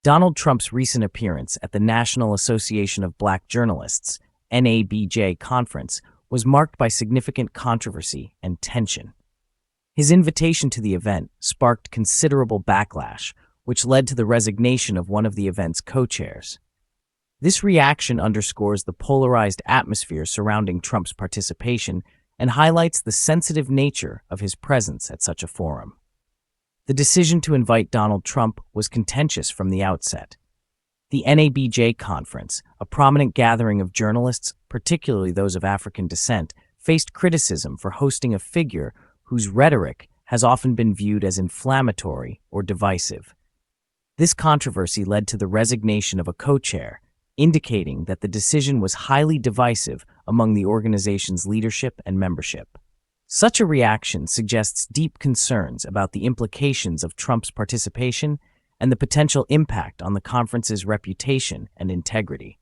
Donald Trump's recent appearance at the National Association of Black Journalists, NABJ conference was marked by significant controversy and tension. His invitation to the event sparked considerable backlash, which led to the resignation of one of the event's co-chairs. This reaction underscores the polarized atmosphere surrounding Trump's participation and highlights the sensitive nature of his presence at such a forum. The decision to invite Donald Trump was contentious from the outset. The NABJ conference, a prominent gathering of journalists, particularly those of African descent, faced criticism for hosting a figure whose rhetoric has often been viewed as inflammatory or divisive. This controversy led to the resignation of a co-chair, indicating that the decision was highly divisive among the organization's leadership and membership. Such a reaction suggests deep concerns about the implications of Trump's participation and the potential impact on the conference's reputation and integrity.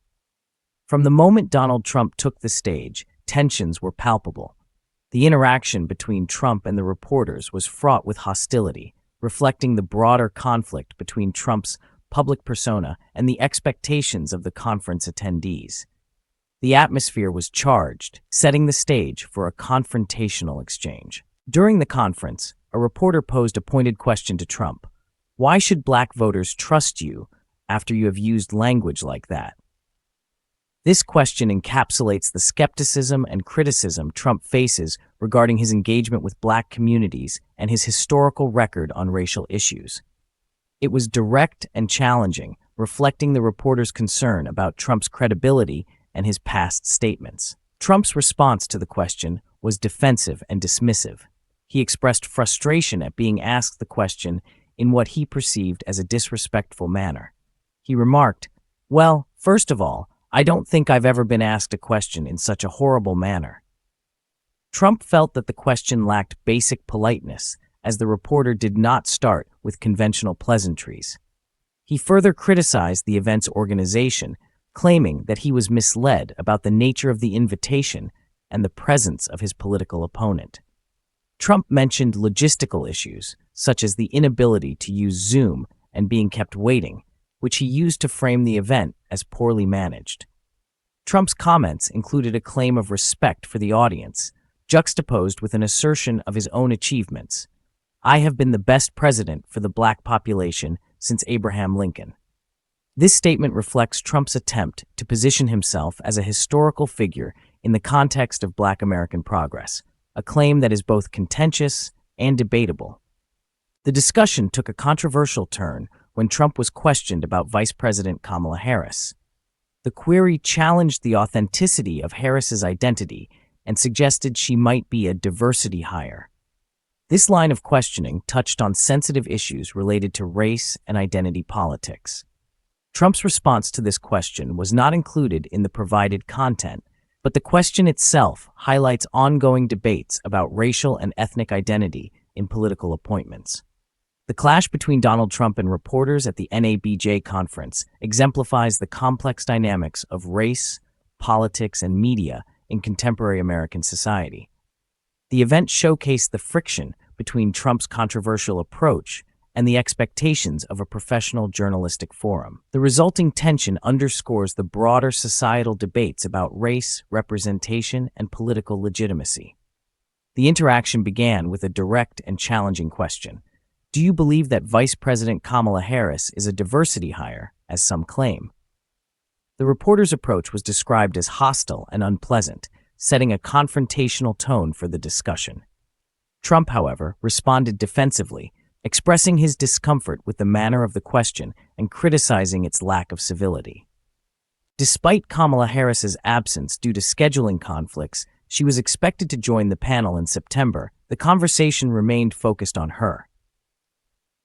From the moment Donald Trump took the stage, tensions were palpable. The interaction between Trump and the reporters was fraught with hostility, reflecting the broader conflict between Trump's public persona and the expectations of the conference attendees. The atmosphere was charged, setting the stage for a confrontational exchange. During the conference, a reporter posed a pointed question to Trump. Why should black voters trust you after you have used language like that? This question encapsulates the skepticism and criticism Trump faces regarding his engagement with black communities and his historical record on racial issues. It was direct and challenging, reflecting the reporter's concern about Trump's credibility and his past statements. Trump's response to the question was defensive and dismissive. He expressed frustration at being asked the question in what he perceived as a disrespectful manner. He remarked, "Well, first of all, I don't think I've ever been asked a question in such a horrible manner." Trump felt that the question lacked basic politeness, as the reporter did not start with conventional pleasantries. He further criticized the event's organization, claiming that he was misled about the nature of the invitation and the presence of his political opponent. Trump mentioned logistical issues, such as the inability to use Zoom and being kept waiting, which he used to frame the event as poorly managed. Trump's comments included a claim of respect for the audience, juxtaposed with an assertion of his own achievements. "I have been the best president for the black population since Abraham Lincoln." This statement reflects Trump's attempt to position himself as a historical figure in the context of black American progress, a claim that is both contentious and debatable. The discussion took a controversial turn when Trump was questioned about Vice President Kamala Harris. The query challenged the authenticity of Harris's identity and suggested she might be a diversity hire. This line of questioning touched on sensitive issues related to race and identity politics. Trump's response to this question was not included in the provided content, but the question itself highlights ongoing debates about racial and ethnic identity in political appointments. The clash between Donald Trump and reporters at the NABJ conference exemplifies the complex dynamics of race, politics, and media in contemporary American society. The event showcased the friction between Trump's controversial approach and the expectations of a professional journalistic forum. The resulting tension underscores the broader societal debates about race, representation, and political legitimacy. The interaction began with a direct and challenging question. Do you believe that Vice President Kamala Harris is a diversity hire, as some claim? The reporter's approach was described as hostile and unpleasant, setting a confrontational tone for the discussion. Trump, however, responded defensively, expressing his discomfort with the manner of the question and criticizing its lack of civility. Despite Kamala Harris's absence due to scheduling conflicts, she was expected to join the panel in September. The conversation remained focused on her.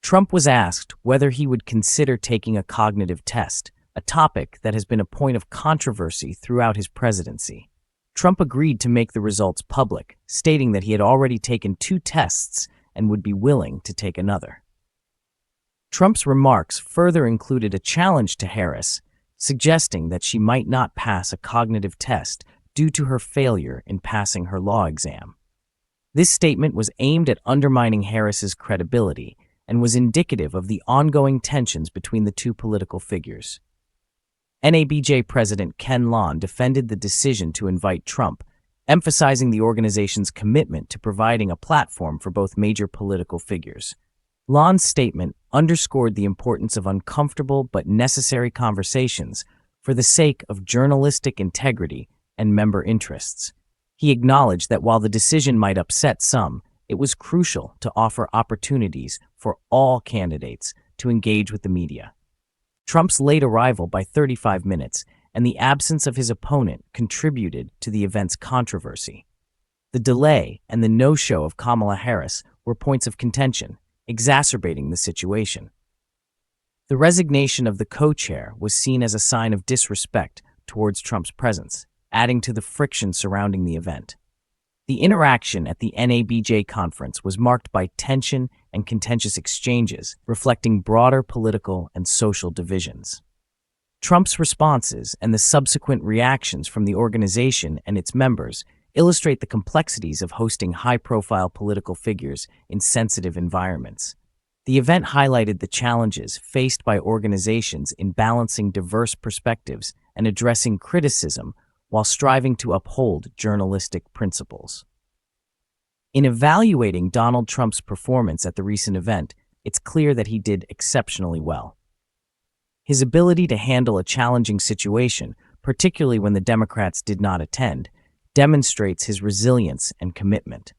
Trump was asked whether he would consider taking a cognitive test, a topic that has been a point of controversy throughout his presidency. Trump agreed to make the results public, stating that he had already taken 2 tests and would be willing to take another. Trump's remarks further included a challenge to Harris, suggesting that she might not pass a cognitive test due to her failure in passing her law exam. This statement was aimed at undermining Harris's credibility and was indicative of the ongoing tensions between the two political figures. NABJ President Ken Lon defended the decision to invite Trump, emphasizing the organization's commitment to providing a platform for both major political figures. Lon's statement underscored the importance of uncomfortable but necessary conversations for the sake of journalistic integrity and member interests. He acknowledged that while the decision might upset some, it was crucial to offer opportunities for all candidates to engage with the media. Trump's late arrival by 35 minutes and the absence of his opponent contributed to the event's controversy. The delay and the no-show of Kamala Harris were points of contention, exacerbating the situation. The resignation of the co-chair was seen as a sign of disrespect towards Trump's presence, adding to the friction surrounding the event. The interaction at the NABJ conference was marked by tension and contentious exchanges, reflecting broader political and social divisions. Trump's responses and the subsequent reactions from the organization and its members illustrate the complexities of hosting high-profile political figures in sensitive environments. The event highlighted the challenges faced by organizations in balancing diverse perspectives and addressing criticism while striving to uphold journalistic principles. In evaluating Donald Trump's performance at the recent event, it's clear that he did exceptionally well. His ability to handle a challenging situation, particularly when the Democrats did not attend, demonstrates his resilience and commitment.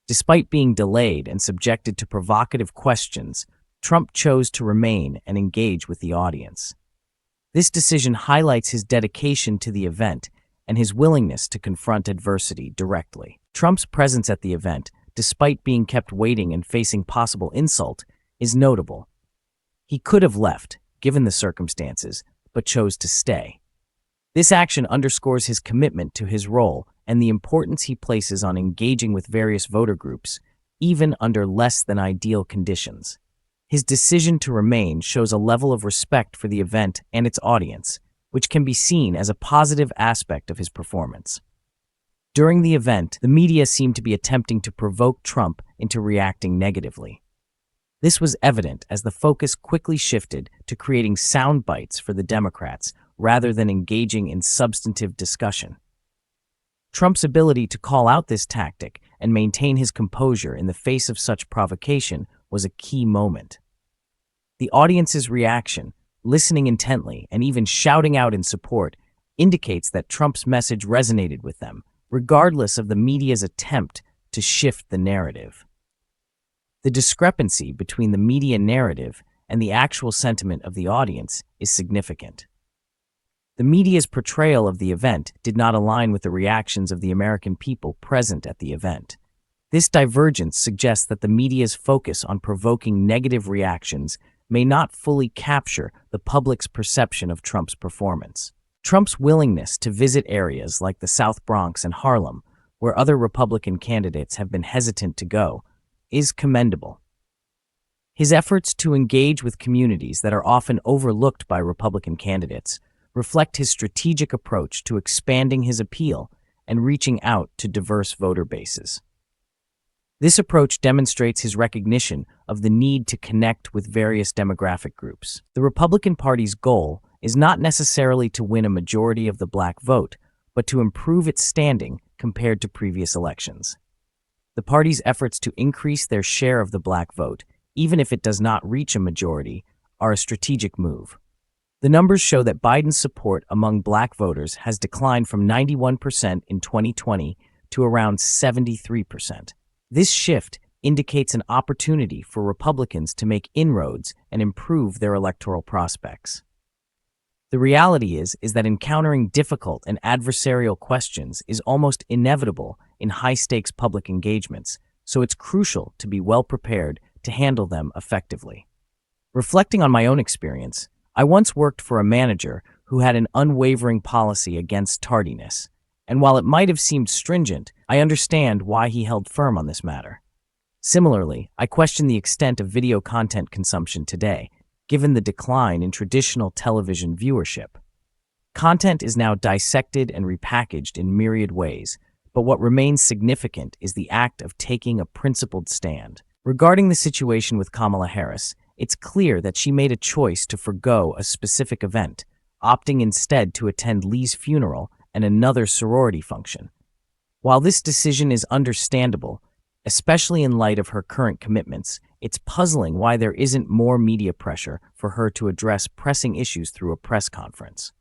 Despite being delayed and subjected to provocative questions, Trump chose to remain and engage with the audience. This decision highlights his dedication to the event and his willingness to confront adversity directly. Trump's presence at the event, despite being kept waiting and facing possible insult, is notable. He could have left, given the circumstances, but chose to stay. This action underscores his commitment to his role and the importance he places on engaging with various voter groups, even under less than ideal conditions. His decision to remain shows a level of respect for the event and its audience, which can be seen as a positive aspect of his performance. During the event, the media seemed to be attempting to provoke Trump into reacting negatively. This was evident as the focus quickly shifted to creating sound bites for the Democrats rather than engaging in substantive discussion. Trump's ability to call out this tactic and maintain his composure in the face of such provocation was a key moment. The audience's reaction, listening intently, and even shouting out in support, indicates that Trump's message resonated with them, regardless of the media's attempt to shift the narrative. The discrepancy between the media narrative and the actual sentiment of the audience is significant. The media's portrayal of the event did not align with the reactions of the American people present at the event. This divergence suggests that the media's focus on provoking negative reactions may not fully capture the public's perception of Trump's performance. Trump's willingness to visit areas like the South Bronx and Harlem, where other Republican candidates have been hesitant to go, is commendable. His efforts to engage with communities that are often overlooked by Republican candidates reflect his strategic approach to expanding his appeal and reaching out to diverse voter bases. This approach demonstrates his recognition of the need to connect with various demographic groups. The Republican Party's goal is not necessarily to win a majority of the black vote, but to improve its standing compared to previous elections. The party's efforts to increase their share of the black vote, even if it does not reach a majority, are a strategic move. The numbers show that Biden's support among black voters has declined from 91% in 2020 to around 73%. This shift indicates an opportunity for Republicans to make inroads and improve their electoral prospects. The reality is that encountering difficult and adversarial questions is almost inevitable in high-stakes public engagements, so it's crucial to be well prepared to handle them effectively. Reflecting on my own experience, I once worked for a manager who had an unwavering policy against tardiness, and while it might have seemed stringent, I understand why he held firm on this matter. Similarly, I question the extent of video content consumption today, given the decline in traditional television viewership. Content is now dissected and repackaged in myriad ways, but what remains significant is the act of taking a principled stand. Regarding the situation with Kamala Harris, it's clear that she made a choice to forgo a specific event, opting instead to attend Lee's funeral and another sorority function. While this decision is understandable, especially in light of her current commitments, it's puzzling why there isn't more media pressure for her to address pressing issues through a press conference.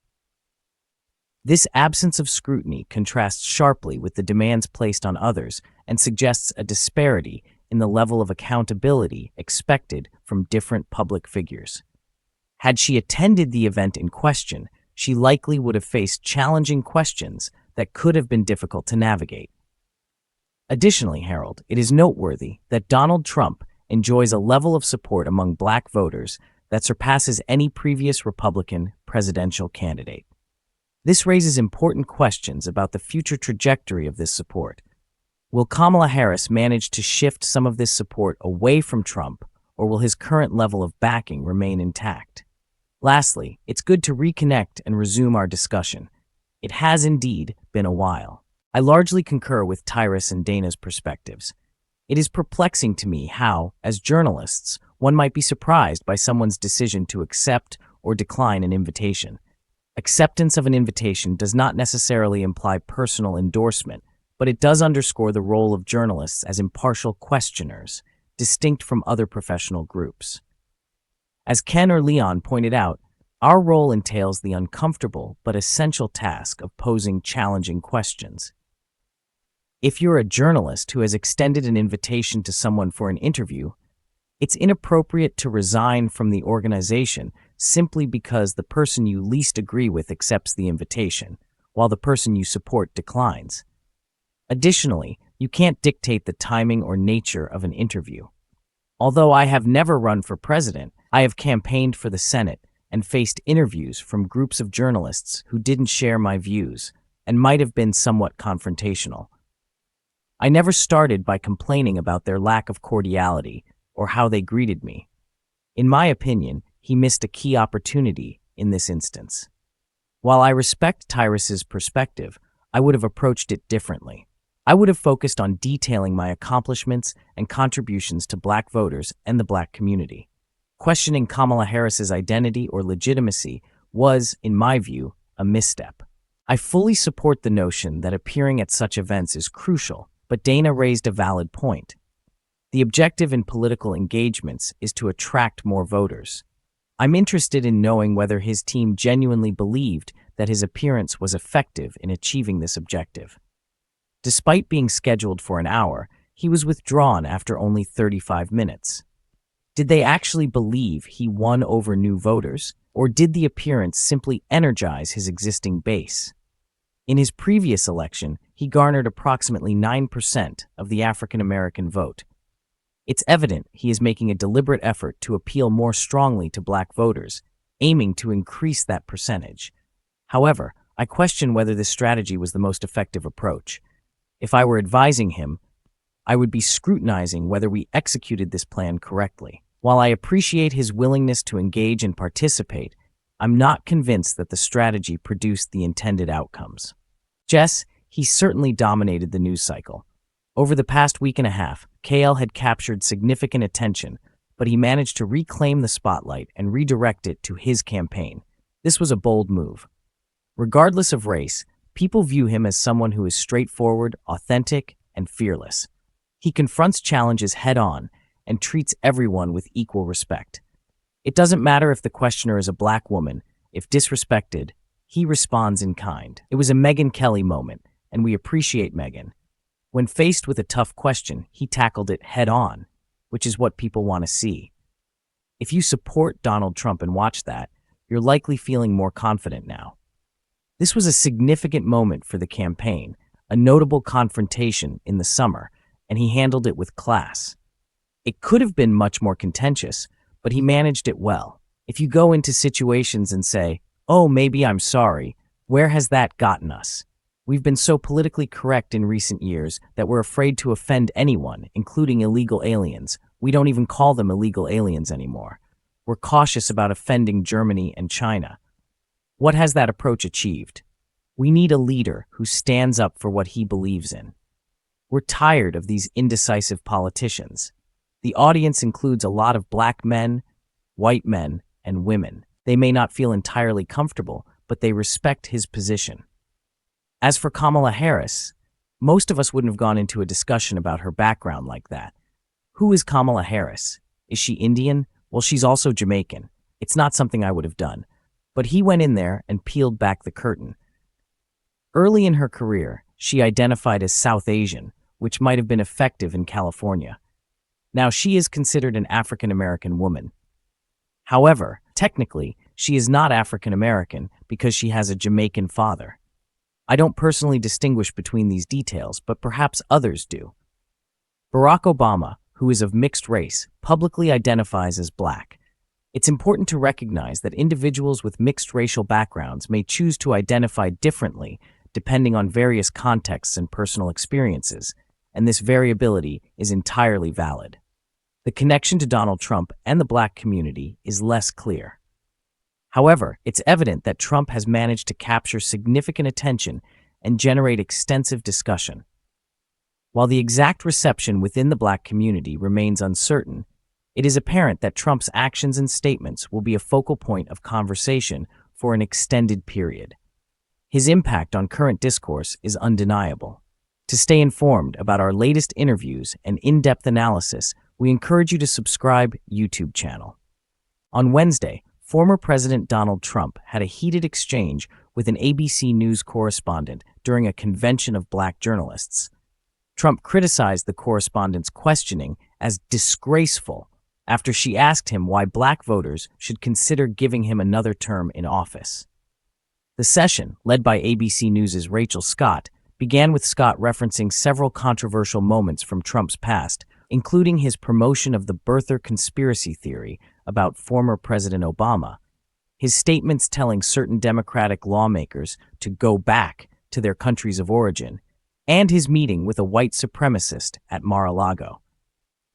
This absence of scrutiny contrasts sharply with the demands placed on others and suggests a disparity in the level of accountability expected from different public figures. Had she attended the event in question, she likely would have faced challenging questions that could have been difficult to navigate. Additionally, Harold, it is noteworthy that Donald Trump enjoys a level of support among Black voters that surpasses any previous Republican presidential candidate. This raises important questions about the future trajectory of this support. Will Kamala Harris manage to shift some of this support away from Trump, or will his current level of backing remain intact? Lastly, it's good to reconnect and resume our discussion. It has indeed been a while. I largely concur with Tyrus and Dana's perspectives. It is perplexing to me how, as journalists, one might be surprised by someone's decision to accept or decline an invitation. Acceptance of an invitation does not necessarily imply personal endorsement, but it does underscore the role of journalists as impartial questioners, distinct from other professional groups. As Ken or Leon pointed out, our role entails the uncomfortable but essential task of posing challenging questions. If you're a journalist who has extended an invitation to someone for an interview, it's inappropriate to resign from the organization simply because the person you least agree with accepts the invitation, while the person you support declines. Additionally, you can't dictate the timing or nature of an interview. Although I have never run for president, I have campaigned for the Senate and faced interviews from groups of journalists who didn't share my views and might have been somewhat confrontational. I never started by complaining about their lack of cordiality or how they greeted me. In my opinion, he missed a key opportunity in this instance. While I respect Tyrus's perspective, I would have approached it differently. I would have focused on detailing my accomplishments and contributions to Black voters and the Black community. Questioning Kamala Harris's identity or legitimacy was, in my view, a misstep. I fully support the notion that appearing at such events is crucial, but Dana raised a valid point. The objective in political engagements is to attract more voters. I'm interested in knowing whether his team genuinely believed that his appearance was effective in achieving this objective. Despite being scheduled for an hour, he was withdrawn after only 35 minutes. Did they actually believe he won over new voters, or did the appearance simply energize his existing base? In his previous election, he garnered approximately 9% of the African American vote. It's evident he is making a deliberate effort to appeal more strongly to Black voters, aiming to increase that percentage. However, I question whether this strategy was the most effective approach. If I were advising him, I would be scrutinizing whether we executed this plan correctly. While I appreciate his willingness to engage and participate, I'm not convinced that the strategy produced the intended outcomes. Jess, he certainly dominated the news cycle. Over the past week and a half, KL had captured significant attention, but he managed to reclaim the spotlight and redirect it to his campaign. This was a bold move. Regardless of race, people view him as someone who is straightforward, authentic, and fearless. He confronts challenges head-on and treats everyone with equal respect. It doesn't matter if the questioner is a Black woman. If disrespected, he responds in kind. It was a Megyn Kelly moment, and we appreciate Megyn. When faced with a tough question, he tackled it head-on, which is what people want to see. If you support Donald Trump and watch that, you're likely feeling more confident now. This was a significant moment for the campaign, a notable confrontation in the summer, and he handled it with class. It could have been much more contentious, but he managed it well. If you go into situations and say, "Oh, maybe I'm sorry," where has that gotten us? We've been so politically correct in recent years that we're afraid to offend anyone, including illegal aliens. We don't even call them illegal aliens anymore. We're cautious about offending Germany and China. What has that approach achieved? We need a leader who stands up for what he believes in. We're tired of these indecisive politicians. The audience includes a lot of black men, white men, and women. They may not feel entirely comfortable, but they respect his position. As for Kamala Harris, most of us wouldn't have gone into a discussion about her background like that. Who is Kamala Harris? Is she Indian? Well, she's also Jamaican. It's not something I would have done. But he went in there and peeled back the curtain. Early in her career, she identified as South Asian, which might have been effective in California. Now, she is considered an African-American woman. However, technically, she is not African-American because she has a Jamaican father. I don't personally distinguish between these details, but perhaps others do. Barack Obama, who is of mixed race, publicly identifies as black. It's important to recognize that individuals with mixed racial backgrounds may choose to identify differently depending on various contexts and personal experiences, and this variability is entirely valid. The connection to Donald Trump and the black community is less clear. However, it's evident that Trump has managed to capture significant attention and generate extensive discussion. While the exact reception within the black community remains uncertain, it is apparent that Trump's actions and statements will be a focal point of conversation for an extended period. His impact on current discourse is undeniable. To stay informed about our latest interviews and in-depth analysis, we encourage you to subscribe YouTube channel. On Wednesday, former President Donald Trump had a heated exchange with an ABC News correspondent during a convention of black journalists. Trump criticized the correspondent's questioning as disgraceful after she asked him why black voters should consider giving him another term in office. The session, led by ABC News' Rachel Scott, began with Scott referencing several controversial moments from Trump's past, including his promotion of the birther conspiracy theory about former President Obama, his statements telling certain Democratic lawmakers to go back to their countries of origin, and his meeting with a white supremacist at Mar-a-Lago.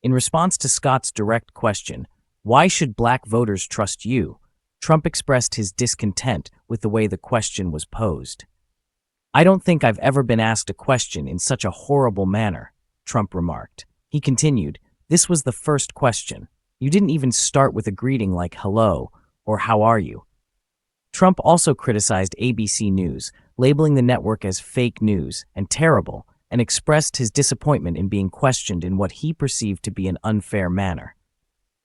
In response to Scott's direct question, "Why should black voters trust you?" Trump expressed his discontent with the way the question was posed. "I don't think I've ever been asked a question in such a horrible manner," Trump remarked. He continued, "This was the first question. You didn't even start with a greeting like hello or how are you?" Trump also criticized ABC News, labeling the network as fake news and terrible, and expressed his disappointment in being questioned in what he perceived to be an unfair manner.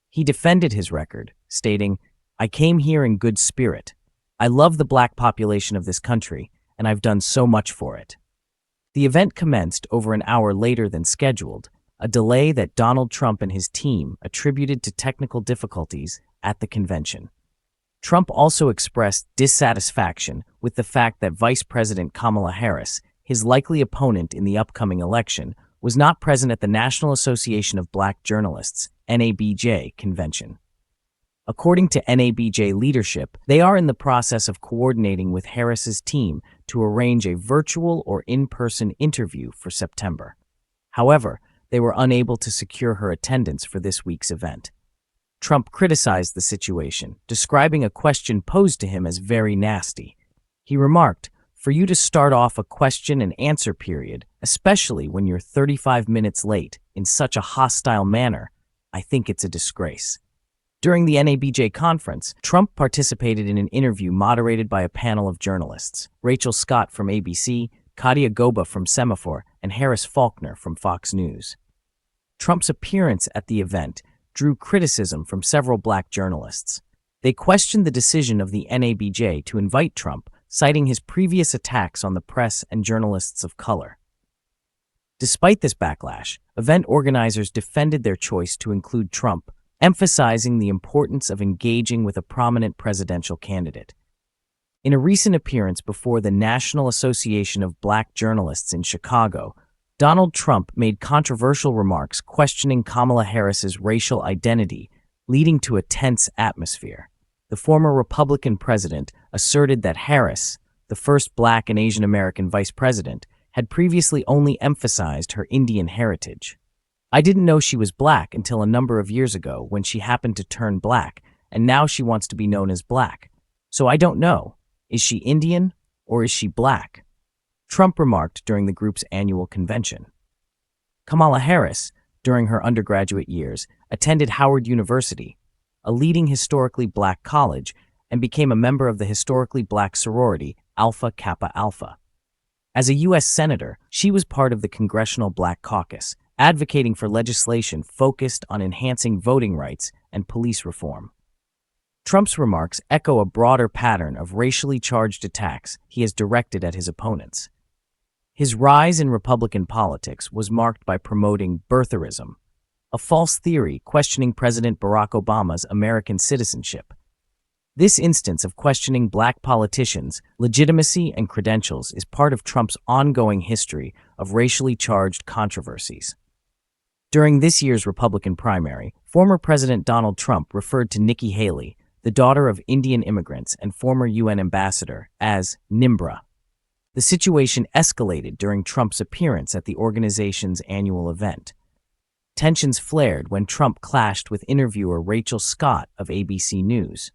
He defended his record, stating, "I came here in good spirit. I love the black population of this country, and I've done so much for it." The event commenced over an hour later than scheduled, a delay that Donald Trump and his team attributed to technical difficulties at the convention. Trump also expressed dissatisfaction with the fact that Vice President Kamala Harris, his likely opponent in the upcoming election, was not present at the National Association of Black Journalists, NABJ, convention. According to NABJ leadership, they are in the process of coordinating with Harris's team to arrange a virtual or in-person interview for September. However, they were unable to secure her attendance for this week's event. Trump criticized the situation, describing a question posed to him as very nasty. He remarked, "For you to start off a question and answer period, especially when you're 35 minutes late, in such a hostile manner, I think it's a disgrace." During the NABJ conference, Trump participated in an interview moderated by a panel of journalists: Rachel Scott from ABC, Katia Goba from Semaphore, and Harris Faulkner from Fox News. Trump's appearance at the event drew criticism from several black journalists. They questioned the decision of the NABJ to invite Trump, citing his previous attacks on the press and journalists of color. Despite this backlash, event organizers defended their choice to include Trump, emphasizing the importance of engaging with a prominent presidential candidate. In a recent appearance before the National Association of Black Journalists in Chicago, Donald Trump made controversial remarks questioning Kamala Harris's racial identity, leading to a tense atmosphere. The former Republican president asserted that Harris, the first black and Asian American vice president, had previously only emphasized her Indian heritage. "I didn't know she was black until a number of years ago when she happened to turn black, and now she wants to be known as black. So I don't know. Is she Indian or is she black?" Trump remarked during the group's annual convention. Kamala Harris, during her undergraduate years, attended Howard University, a leading historically black college, and became a member of the historically black sorority Alpha Kappa Alpha. As a U.S. Senator, she was part of the Congressional Black Caucus, advocating for legislation focused on enhancing voting rights and police reform. Trump's remarks echo a broader pattern of racially charged attacks he has directed at his opponents. His rise in Republican politics was marked by promoting birtherism, a false theory questioning President Barack Obama's American citizenship. This instance of questioning black politicians' legitimacy and credentials is part of Trump's ongoing history of racially charged controversies. During this year's Republican primary, former President Donald Trump referred to Nikki Haley, the daughter of Indian immigrants and former UN ambassador, as Nimbra. The situation escalated during Trump's appearance at the organization's annual event. Tensions flared when Trump clashed with interviewer Rachel Scott of ABC News.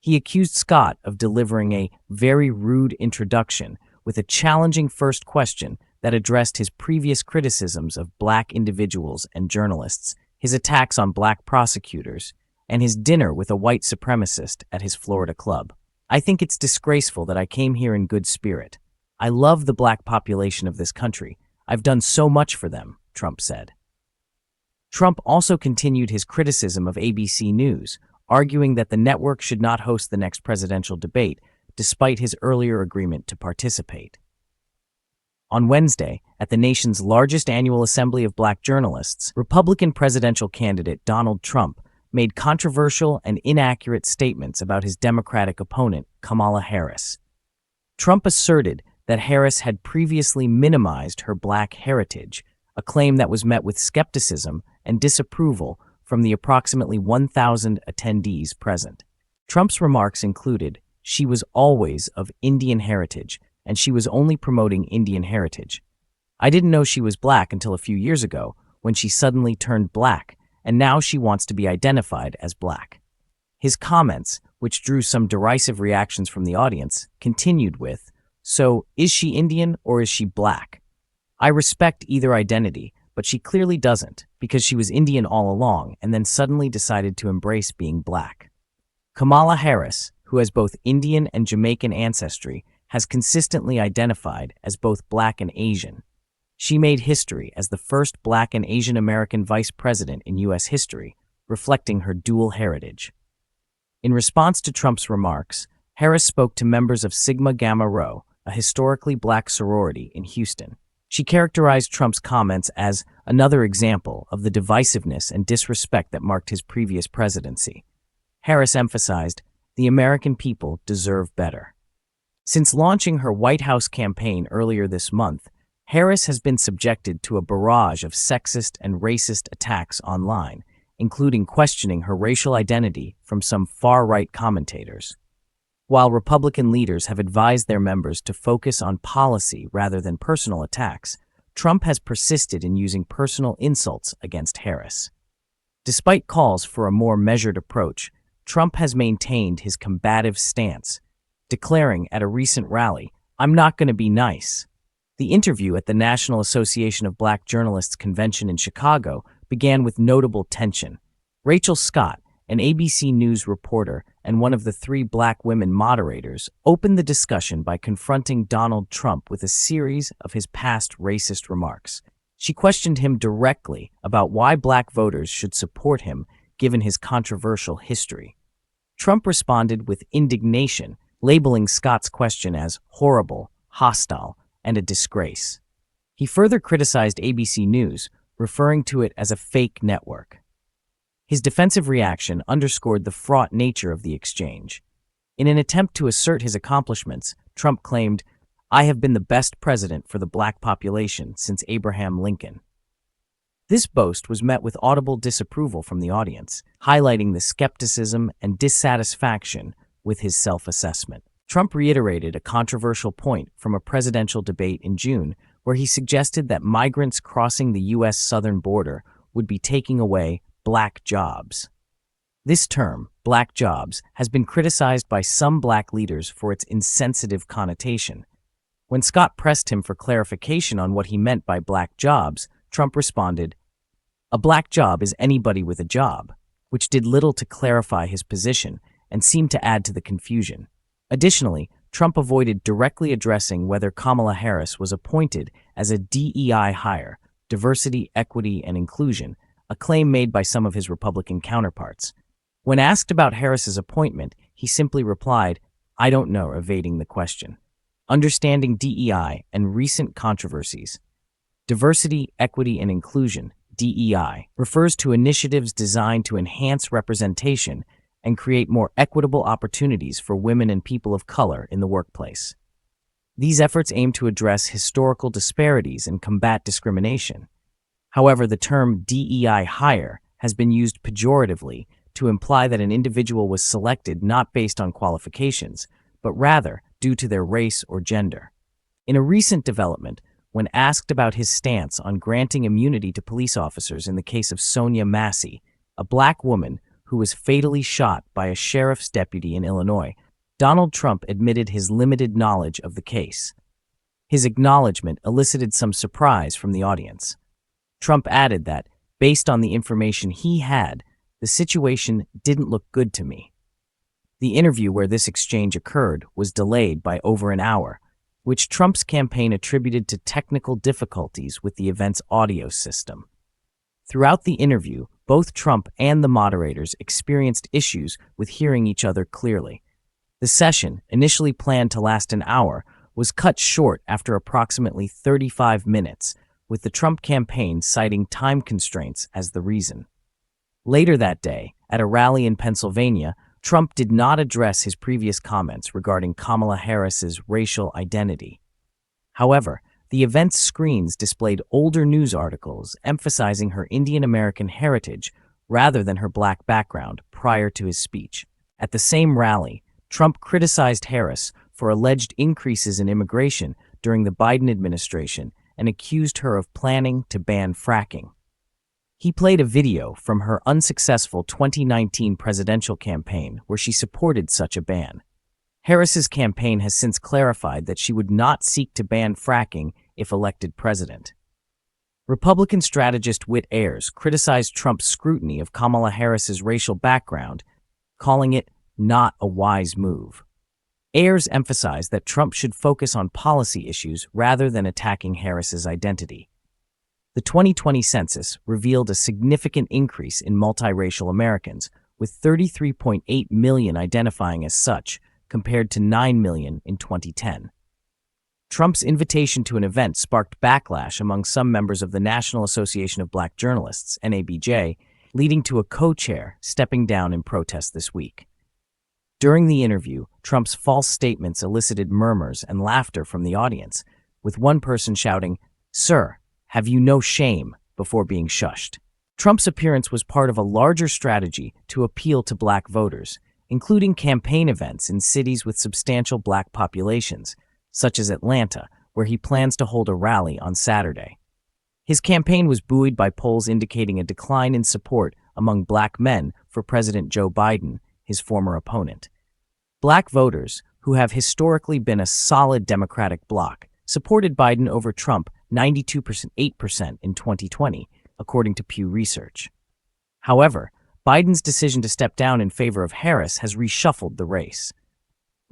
He accused Scott of delivering a very rude introduction with a challenging first question that addressed his previous criticisms of black individuals and journalists, his attacks on black prosecutors, and his dinner with a white supremacist at his Florida club. "I think it's disgraceful that I came here in good spirit. I love the black population of this country. I've done so much for them," Trump said. Trump also continued his criticism of ABC News, arguing that the network should not host the next presidential debate, despite his earlier agreement to participate. On Wednesday, at the nation's largest annual assembly of black journalists, Republican presidential candidate Donald Trump made controversial and inaccurate statements about his Democratic opponent, Kamala Harris. Trump asserted that Harris had previously minimized her black heritage, a claim that was met with skepticism and disapproval from the approximately 1,000 attendees present. Trump's remarks included, "She was always of Indian heritage, and she was only promoting Indian heritage. I didn't know she was black until a few years ago, when she suddenly turned black, and now she wants to be identified as black." His comments, which drew some derisive reactions from the audience, continued with, "So, is she Indian or is she black? I respect either identity, but she clearly doesn't, because she was Indian all along and then suddenly decided to embrace being black." Kamala Harris, who has both Indian and Jamaican ancestry, has consistently identified as both black and Asian. She made history as the first black and Asian American vice president in U.S. history, reflecting her dual heritage. In response to Trump's remarks, Harris spoke to members of Sigma Gamma Rho, a historically black sorority in Houston. She characterized Trump's comments as another example of the divisiveness and disrespect that marked his previous presidency. Harris emphasized, "The American people deserve better." Since launching her White House campaign earlier this month, Harris has been subjected to a barrage of sexist and racist attacks online, including questioning her racial identity from some far-right commentators. While Republican leaders have advised their members to focus on policy rather than personal attacks, Trump has persisted in using personal insults against Harris. Despite calls for a more measured approach, Trump has maintained his combative stance, declaring at a recent rally, "I'm not going to be nice." The interview at the National Association of Black Journalists convention in Chicago began with notable tension. Rachel Scott, an ABC News reporter and one of the 3 black women moderators, opened the discussion by confronting Donald Trump with a series of his past racist remarks. She questioned him directly about why black voters should support him given his controversial history. Trump responded with indignation, labeling Scott's question as horrible, hostile, and a disgrace. He further criticized ABC News, referring to it as a fake network. His defensive reaction underscored the fraught nature of the exchange. In an attempt to assert his accomplishments, Trump claimed, "I have been the best president for the black population since Abraham Lincoln." This boast was met with audible disapproval from the audience, highlighting the skepticism and dissatisfaction with his self-assessment. Trump reiterated a controversial point from a presidential debate in June, where he suggested that migrants crossing the U.S. southern border would be taking away black jobs. This term, black jobs, has been criticized by some black leaders for its insensitive connotation. When Scott pressed him for clarification on what he meant by black jobs, Trump responded, A black job is anybody with a job, which did little to clarify his position and seemed to add to the confusion. Additionally, Trump avoided directly addressing whether Kamala Harris was appointed as a DEI hire, diversity, equity, and inclusion, a claim made by some of his Republican counterparts. When asked about Harris's appointment, he simply replied, "I don't know," evading the question. Understanding DEI and recent controversies. Diversity, equity, and inclusion, DEI, refers to initiatives designed to enhance representation and create more equitable opportunities for women and people of color in the workplace. These efforts aim to address historical disparities and combat discrimination. However, the term DEI hire has been used pejoratively to imply that an individual was selected not based on qualifications, but rather due to their race or gender. In a recent development, when asked about his stance on granting immunity to police officers in the case of Sonia Massey, a black woman who was fatally shot by a sheriff's deputy in Illinois, Donald Trump admitted his limited knowledge of the case. His acknowledgement elicited some surprise from the audience. Trump added that, based on the information he had, the situation didn't look good to me. The interview where this exchange occurred was delayed by over an hour, which Trump's campaign attributed to technical difficulties with the event's audio system. Throughout the interview, both Trump and the moderators experienced issues with hearing each other clearly. The session, initially planned to last an hour, was cut short after approximately 35 minutes, with the Trump campaign citing time constraints as the reason. Later that day, at a rally in Pennsylvania, Trump did not address his previous comments regarding Kamala Harris's racial identity. However, the event's screens displayed older news articles emphasizing her Indian American heritage rather than her black background prior to his speech. At the same rally, Trump criticized Harris for alleged increases in immigration during the Biden administration and accused her of planning to ban fracking. He played a video from her unsuccessful 2019 presidential campaign where she supported such a ban. Harris's campaign has since clarified that she would not seek to ban fracking if elected president. Republican strategist Whit Ayers criticized Trump's scrutiny of Kamala Harris's racial background, calling it not a wise move. Ayers emphasized that Trump should focus on policy issues rather than attacking Harris's identity. The 2020 census revealed a significant increase in multiracial Americans, with 33.8 million identifying as such, compared to 9 million in 2010. Trump's invitation to an event sparked backlash among some members of the National Association of Black Journalists, NABJ, leading to a co-chair stepping down in protest this week. During the interview, Trump's false statements elicited murmurs and laughter from the audience, with one person shouting, "Sir, have you no shame?" before being shushed. Trump's appearance was part of a larger strategy to appeal to black voters, including campaign events in cities with substantial black populations, such as Atlanta, where he plans to hold a rally on Saturday. His campaign was buoyed by polls indicating a decline in support among black men for President Joe Biden, his former opponent. Black voters, who have historically been a solid Democratic bloc, supported Biden over Trump 92.8% in 2020, according to Pew Research. However, Biden's decision to step down in favor of Harris has reshuffled the race.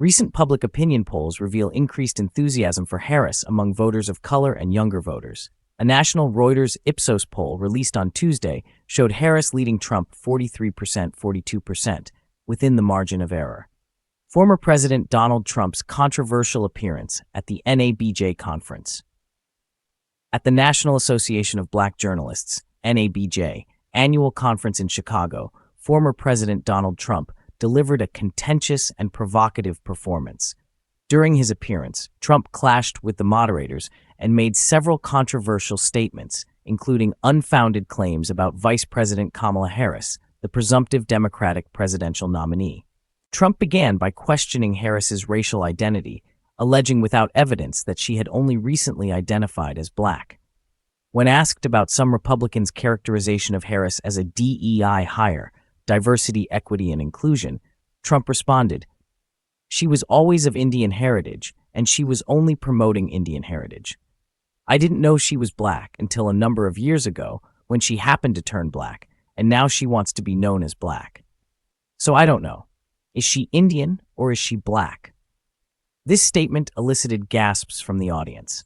Recent public opinion polls reveal increased enthusiasm for Harris among voters of color and younger voters. A national Reuters Ipsos poll released on Tuesday showed Harris leading Trump 43%, 42%, within the margin of error. Former President Donald Trump's controversial appearance at the NABJ conference. At the National Association of Black Journalists, NABJ, annual conference in Chicago, former President Donald Trump delivered a contentious and provocative performance. During his appearance, Trump clashed with the moderators and made several controversial statements, including unfounded claims about Vice President Kamala Harris, the presumptive Democratic presidential nominee. Trump began by questioning Harris's racial identity, alleging without evidence that she had only recently identified as black. When asked about some Republicans' characterization of Harris as a DEI hire, diversity, equity, and inclusion, Trump responded, "She was always of Indian heritage, and she was only promoting Indian heritage. I didn't know she was black until a number of years ago when she happened to turn black, and now she wants to be known as black. So I don't know. Is she Indian or is she black? This statement elicited gasps from the audience.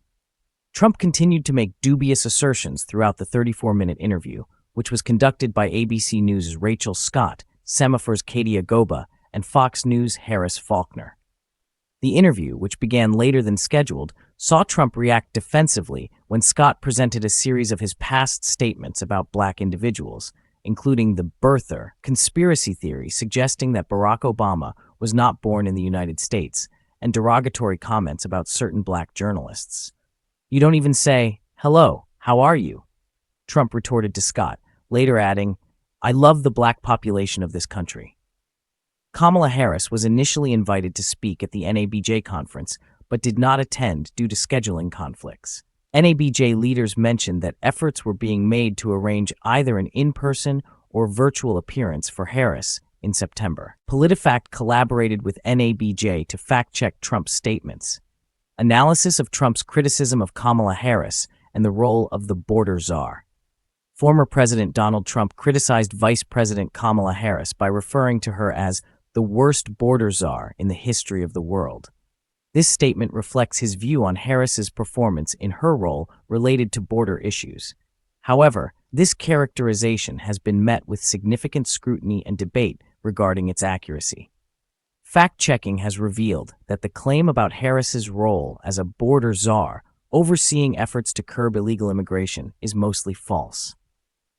Trump continued to make dubious assertions throughout the 34-minute interview, which was conducted by ABC News' Rachel Scott, Semaphor's Katie Agoba, and Fox News' Harris Faulkner. The interview, which began later than scheduled, saw Trump react defensively when Scott presented a series of his past statements about black individuals, including the birther conspiracy theory suggesting that Barack Obama was not born in the United States, and derogatory comments about certain black journalists. "You don't even say, 'Hello, how are you?'" Trump retorted to Scott, later adding, "I love the black population of this country." Kamala Harris was initially invited to speak at the NABJ conference, but did not attend due to scheduling conflicts. NABJ leaders mentioned that efforts were being made to arrange either an in-person or virtual appearance for Harris in September. PolitiFact collaborated with NABJ to fact-check Trump's statements. Analysis of Trump's criticism of Kamala Harris and the role of the border czar. Former President Donald Trump criticized Vice President Kamala Harris by referring to her as the worst border czar in the history of the world. This statement reflects his view on Harris's performance in her role related to border issues. However, this characterization has been met with significant scrutiny and debate regarding its accuracy. Fact-checking has revealed that the claim about Harris's role as a border czar overseeing efforts to curb illegal immigration is mostly false.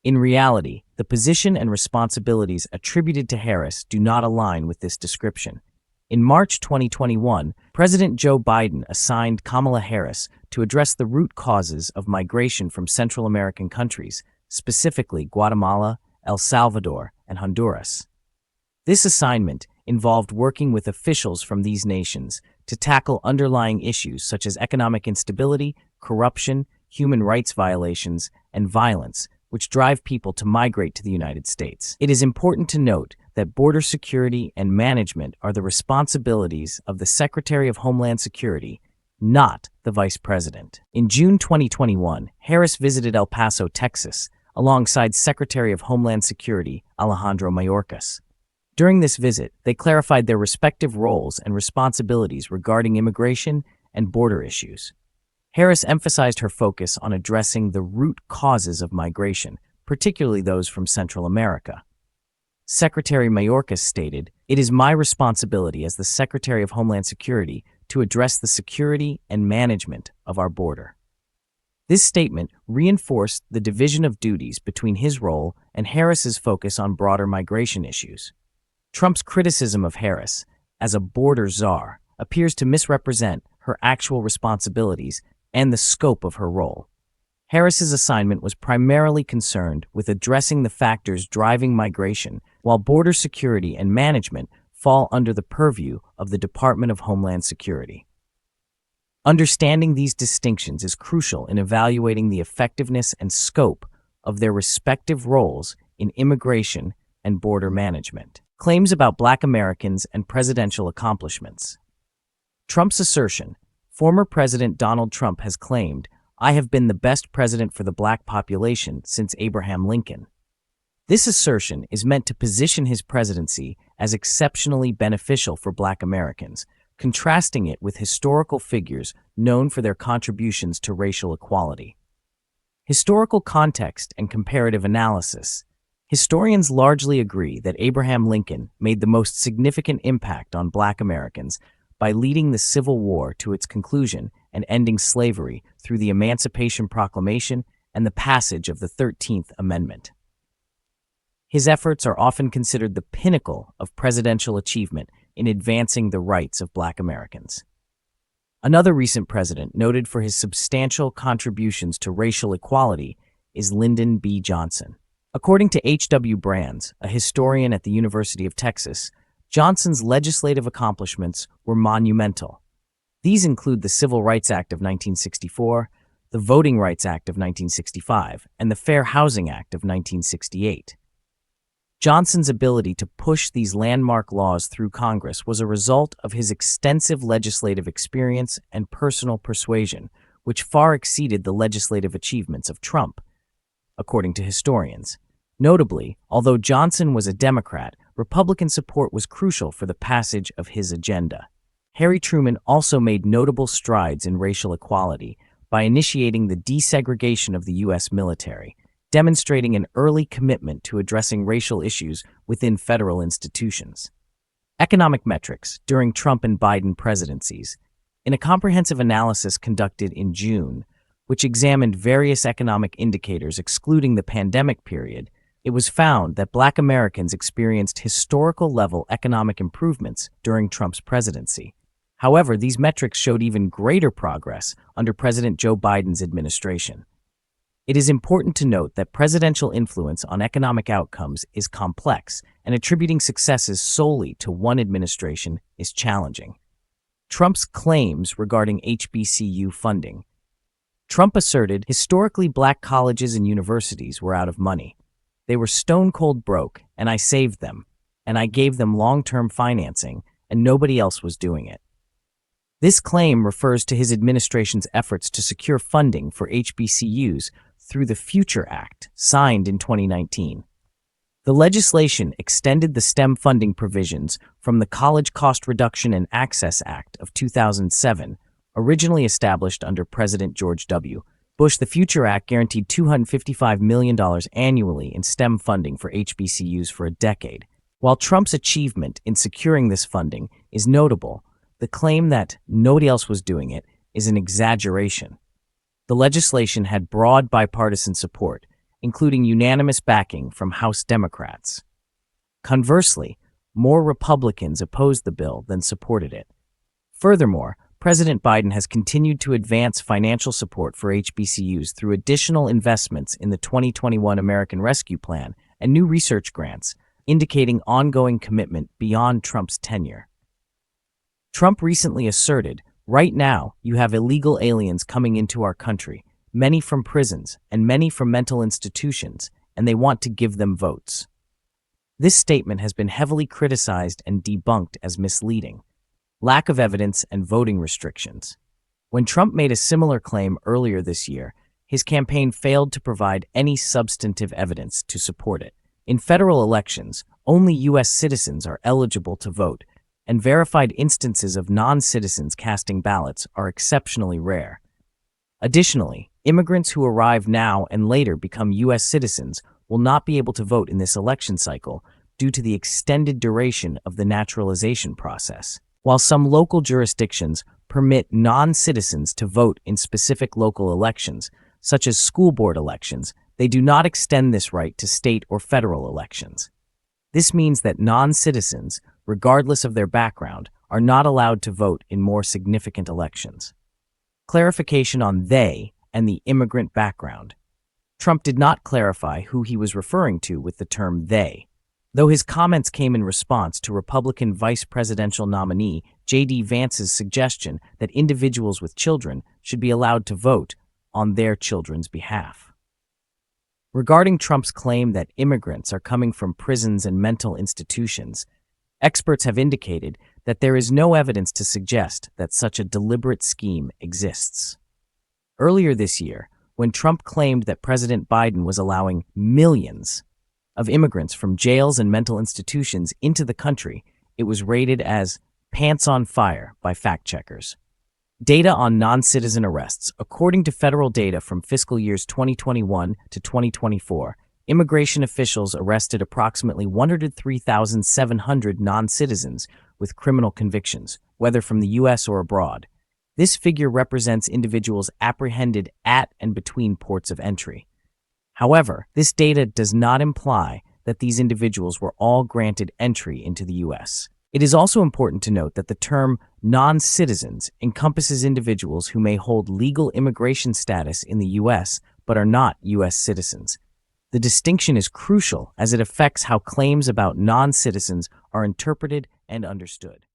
In reality, the position and responsibilities attributed to Harris do not align with this description. In March 2021, President Joe Biden assigned Kamala Harris to address the root causes of migration from Central American countries, specifically Guatemala, El Salvador, and Honduras. This assignment involved working with officials from these nations to tackle underlying issues such as economic instability, corruption, human rights violations, and violence, which drive people to migrate to the United States. It is important to note that border security and management are the responsibilities of the Secretary of Homeland Security, not the Vice President. In June 2021, Harris visited El Paso, Texas, alongside Secretary of Homeland Security Alejandro Mayorkas. During this visit, they clarified their respective roles and responsibilities regarding immigration and border issues. Harris emphasized her focus on addressing the root causes of migration, particularly those from Central America. Secretary Mayorkas stated, "It is my responsibility as the Secretary of Homeland Security to address the security and management of our border." This statement reinforced the division of duties between his role and Harris's focus on broader migration issues. Trump's criticism of Harris as a border czar appears to misrepresent her actual responsibilities and the scope of her role. Harris's assignment was primarily concerned with addressing the factors driving migration, while border security and management fall under the purview of the Department of Homeland Security. Understanding these distinctions is crucial in evaluating the effectiveness and scope of their respective roles in immigration and border management. Claims about Black Americans and presidential accomplishments. Trump's assertion, former President Donald Trump has claimed, "I have been the best president for the black population since Abraham Lincoln." This assertion is meant to position his presidency as exceptionally beneficial for Black Americans, contrasting it with historical figures known for their contributions to racial equality. Historical context and comparative analysis. Historians largely agree that Abraham Lincoln made the most significant impact on Black Americans by leading the Civil War to its conclusion and ending slavery through the Emancipation Proclamation and the passage of the 13th Amendment. His efforts are often considered the pinnacle of presidential achievement in advancing the rights of Black Americans. Another recent president noted for his substantial contributions to racial equality is Lyndon B. Johnson. According to H.W. Brands, a historian at the University of Texas, Johnson's legislative accomplishments were monumental. These include the Civil Rights Act of 1964, the Voting Rights Act of 1965, and the Fair Housing Act of 1968. Johnson's ability to push these landmark laws through Congress was a result of his extensive legislative experience and personal persuasion, which far exceeded the legislative achievements of Trump. according to historians. Notably, although Johnson was a Democrat, Republican support was crucial for the passage of his agenda. Harry Truman also made notable strides in racial equality by initiating the desegregation of the U.S. military, demonstrating an early commitment to addressing racial issues within federal institutions. Economic metrics during Trump and Biden presidencies. In a comprehensive analysis conducted in June, which examined various economic indicators excluding the pandemic period, it was found that Black Americans experienced historical-level economic improvements during Trump's presidency. However, these metrics showed even greater progress under President Joe Biden's administration. It is important to note that presidential influence on economic outcomes is complex, and attributing successes solely to one administration is challenging. Trump's claims regarding HBCU funding. Trump asserted historically Black colleges and universities were out of money. They were stone-cold broke, and I saved them, and I gave them long-term financing, and nobody else was doing it. This claim refers to his administration's efforts to secure funding for HBCUs through the Future Act, signed in 2019. The legislation extended the STEM funding provisions from the College Cost Reduction and Access Act of 2007, originally established under President George W. Bush. The Future Act guaranteed $255 million annually in STEM funding for HBCUs for a decade. While Trump's achievement in securing this funding is notable, the claim that nobody else was doing it is an exaggeration. The legislation had broad bipartisan support, including unanimous backing from House Democrats. Conversely, more Republicans opposed the bill than supported it. Furthermore, President Biden has continued to advance financial support for HBCUs through additional investments in the 2021 American Rescue Plan and new research grants, indicating ongoing commitment beyond Trump's tenure. Trump recently asserted, "Right now, you have illegal aliens coming into our country, many from prisons and many from mental institutions, and they want to give them votes." This statement has been heavily criticized and debunked as misleading. Lack of evidence and voting restrictions. When Trump made a similar claim earlier this year, his campaign failed to provide any substantive evidence to support it. In federal elections, only U.S. citizens are eligible to vote, and verified instances of non-citizens casting ballots are exceptionally rare. Additionally, immigrants who arrive now and later become U.S. citizens will not be able to vote in this election cycle due to the extended duration of the naturalization process. While some local jurisdictions permit non-citizens to vote in specific local elections, such as school board elections, they do not extend this right to state or federal elections. This means that non-citizens, regardless of their background, are not allowed to vote in more significant elections. Clarification on "they" and the immigrant background. Trump did not clarify who he was referring to with the term "they." Though his comments came in response to Republican vice presidential nominee J.D. Vance's suggestion that individuals with children should be allowed to vote on their children's behalf. Regarding Trump's claim that immigrants are coming from prisons and mental institutions, experts have indicated that there is no evidence to suggest that such a deliberate scheme exists. Earlier this year, when Trump claimed that President Biden was allowing millions of immigrants from jails and mental institutions into the country, it was rated as "pants on fire" by fact-checkers. Data on non-citizen arrests. According to federal data from fiscal years 2021 to 2024, immigration officials arrested approximately 103,700 non-citizens with criminal convictions, whether from the U.S. or abroad. This figure represents individuals apprehended at and between ports of entry. However, this data does not imply that these individuals were all granted entry into the U.S. It is also important to note that the term non-citizens encompasses individuals who may hold legal immigration status in the U.S. but are not U.S. citizens. The distinction is crucial as it affects how claims about non-citizens are interpreted and understood.